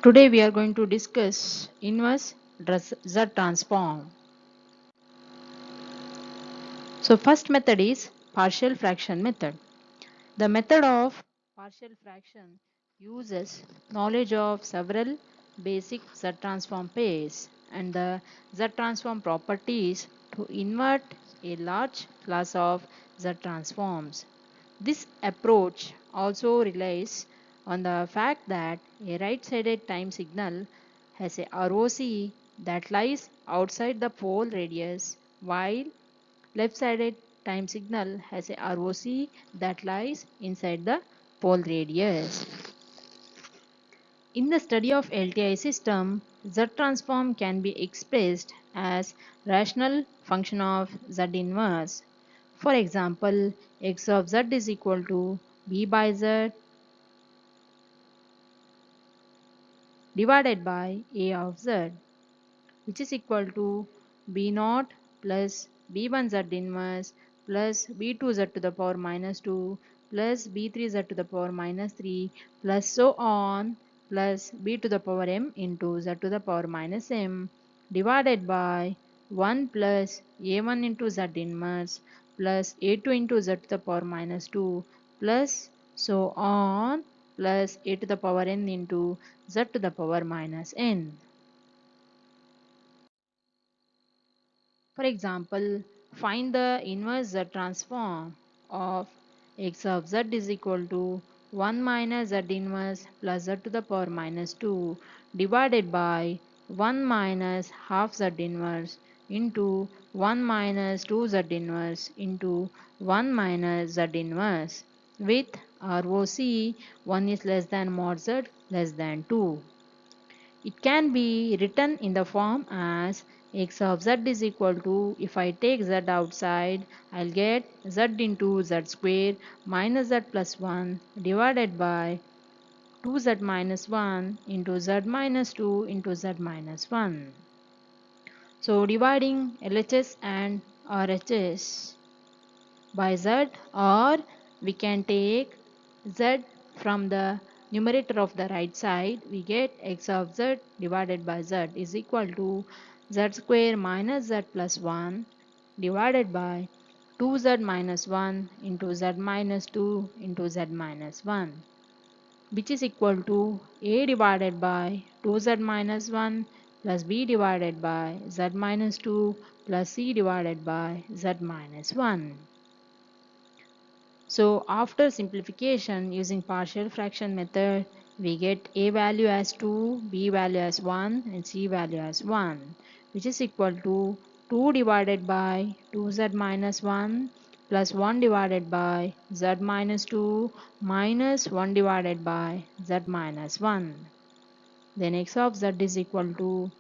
Today we are going to discuss inverse Z transform. So first method is partial fraction method. The method of partial fraction uses knowledge of several basic Z transform pairs and the Z transform properties to invert a large class of Z transforms. This approach also relies on the fact that a right-sided time signal has a ROC that lies outside the pole radius, while left-sided time signal has a ROC that lies inside the pole radius. In the study of LTI system, Z transform can be expressed as rational function of Z inverse. For example, x of z is equal to b by z divided by a of z, which is equal to b naught plus b1 z inverse plus b2 z to the power minus 2 plus b3 z to the power minus 3 plus so on plus b to the power m into z to the power minus m divided by 1 plus a1 into z inverse plus a2 into z to the power minus 2 plus so on plus a to the power n into z to the power minus n. For example, find the inverse Z transform of x of z is equal to 1 minus z inverse plus z to the power minus 2 divided by 1 minus half z inverse into 1 minus 2 z inverse into 1 minus z inverse with ROC 1 is less than mod z less than 2. It can be written in the form as x of z is equal to, if I take z outside, I'll get z into z square minus z plus 1 divided by 2z minus 1 into z minus 2 into z minus 1. So dividing LHS and RHS by z, or we can take z from the numerator of the right side, we get x of z divided by z is equal to z square minus z plus 1 divided by 2z minus 1 into z minus 2 into z minus 1, which is equal to a divided by 2z minus 1 plus b divided by z minus 2 plus c divided by z minus 1. So after simplification using partial fraction method, we get a value as 2, b value as 1 and c value as 1, which is equal to 2 divided by 2z minus 1 plus 1 divided by z minus 2 minus 1 divided by z minus 1. Then x of z is equal to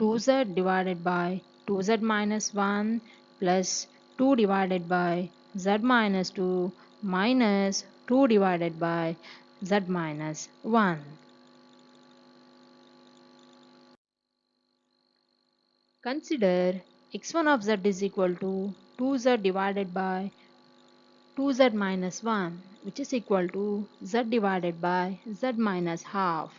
2z divided by 2z minus 1 plus 2 divided by z minus 2 minus 2 divided by z minus 1. Consider x1 of z is equal to 2z divided by 2z minus 1, which is equal to z divided by z minus half.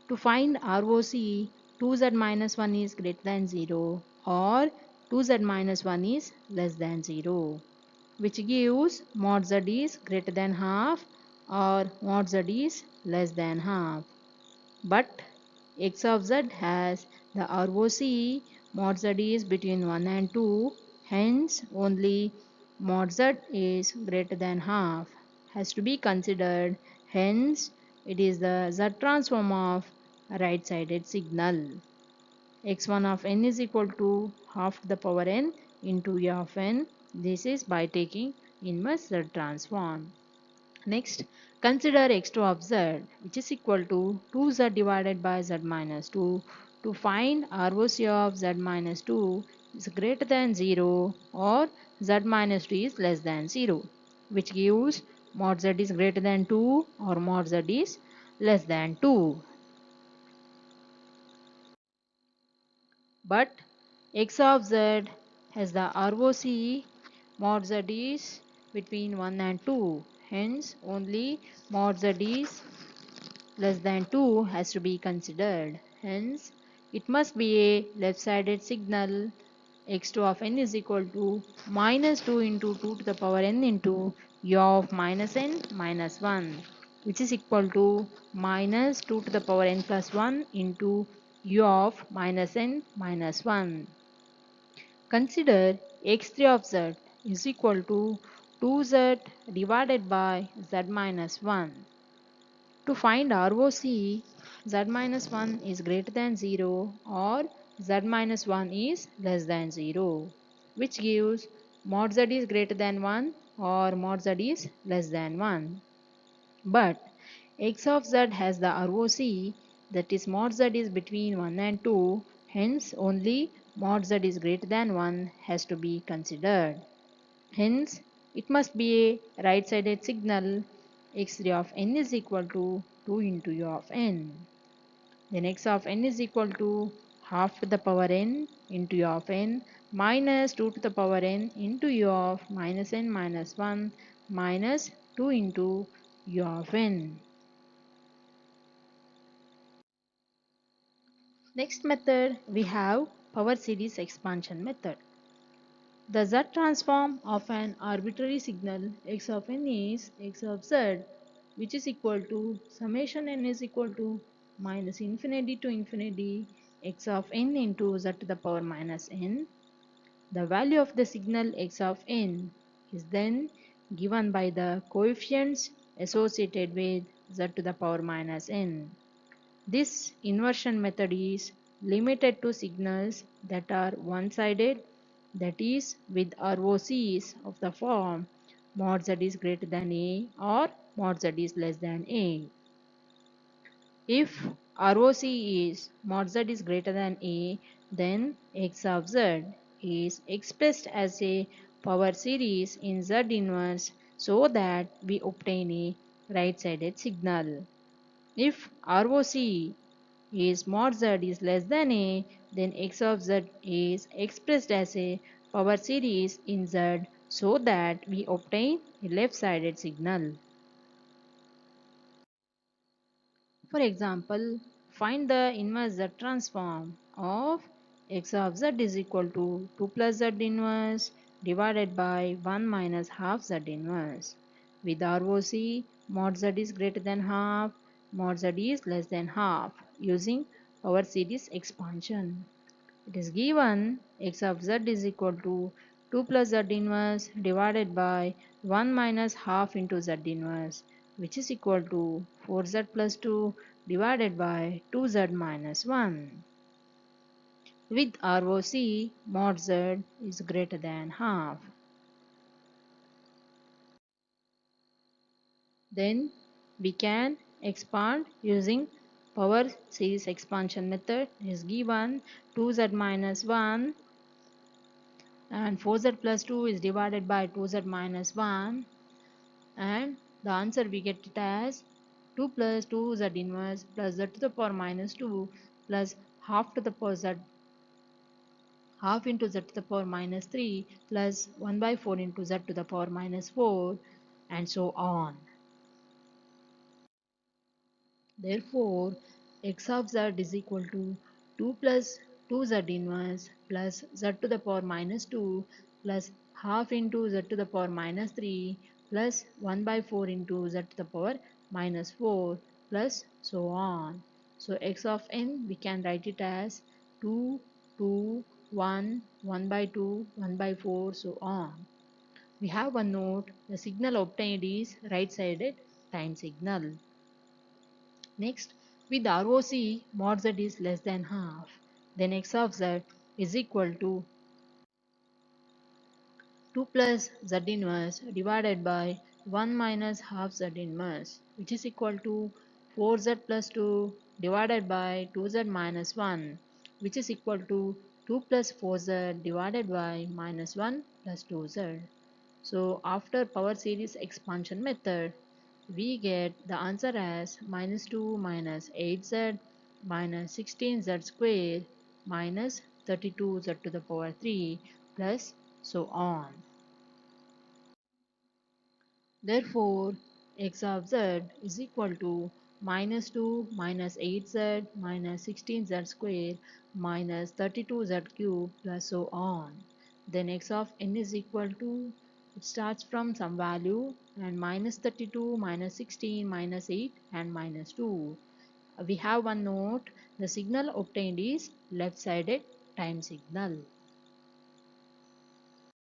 To find ROC, 2z minus 1 is greater than 0 or 2z minus 1 is less than 0, which gives mod z is greater than half or mod z is less than half. But x of z has the ROC mod z is between 1 and 2, hence only mod z is greater than half has to be considered, hence it is the Z transform of right-sided signal. X1 of n is equal to half to the power n into a of n. This is by taking inverse Z transform. Next, consider x2 of z, which is equal to 2z divided by z minus 2. To find ROC of z minus 2 is greater than 0 or z minus 2 is less than 0, which gives mod z is greater than 2 or mod z is less than 2. But x of z has the ROC mod z is between 1 and 2. Hence only mod z is less than 2 has to be considered. Hence, it must be a left-sided signal. X2 of n is equal to minus 2 into 2 to the power n into u of minus n minus 1, which is equal to minus 2 to the power n plus 1 into u of minus n minus 1. Consider x3 of z is equal to 2z divided by z minus 1. To find ROC, z minus 1 is greater than 0 or z minus 1 is less than 0, which gives mod z is greater than 1 or mod z is less than 1. But x of z has the ROC, that is mod z is between 1 and 2, hence only mod z is greater than 1 has to be considered. Hence, it must be a right-sided signal. X3 of n is equal to 2 into u of n. Then x of n is equal to half to the power n into u of n minus 2 to the power n into u of minus n minus 1 minus 2 into u of n. Next method we have power series expansion method. The z transform of an arbitrary signal x of n is x of z, which is equal to summation n is equal to minus infinity to infinity x of n into z to the power minus n. The value of the signal x of n is then given by the coefficients associated with z to the power minus n. This inversion method is limited to signals that are one-sided, that is with ROCs of the form mod z is greater than A or mod z is less than A. If ROC is mod z is greater than A, then x of z is expressed as a power series in z inverse so that we obtain a right-sided signal. If ROC is mod z is less than A, then x of z is expressed as a power series in z so that we obtain a left-sided signal. For example, find the inverse z transform of x of z is equal to 2 plus z inverse divided by 1 minus half z inverse. With ROC, mod z is greater than half, mod z is less than half using power series expansion. It is given x of z is equal to 2 plus z inverse divided by 1 minus half into z inverse, which is equal to 4z plus 2 divided by 2z minus 1. With ROC, mod z is greater than half. Then we can expand using power series expansion method. It is given 2z minus 1 and 4z plus 2 is divided by 2z minus 1, and the answer we get it as 2 plus 2z inverse plus z to the power minus 2 plus half to the power z, half into z to the power minus 3 plus 1 by 4 into z to the power minus 4, and so on. Therefore, x of z is equal to 2 plus 2z inverse plus z to the power minus 2 plus half into z to the power minus 3 plus 1 by 4 into z to the power minus 4 plus so on. So x of n we can write it as 2, 2, 1, 1 by 2, 1 by 4, so on. We have one note: the signal obtained is right-sided time signal. Next, with ROC, mod z is less than half, then x of z is equal to 2 plus z inverse divided by 1 minus half z inverse, which is equal to 4z plus 2 divided by 2z minus 1, which is equal to 2 plus 4z divided by minus 1 plus 2z. So after power series expansion method, we get the answer as minus 2 minus 8z minus 16z square minus 32z to the power 3 plus so on. Therefore, x of z is equal to minus 2 minus 8z minus 16z square minus 32z cube plus so on. Then x of n is equal to, it starts from some value, and minus 32 minus 16 minus 8 and minus 2. We have one note, the signal obtained is left sided time signal.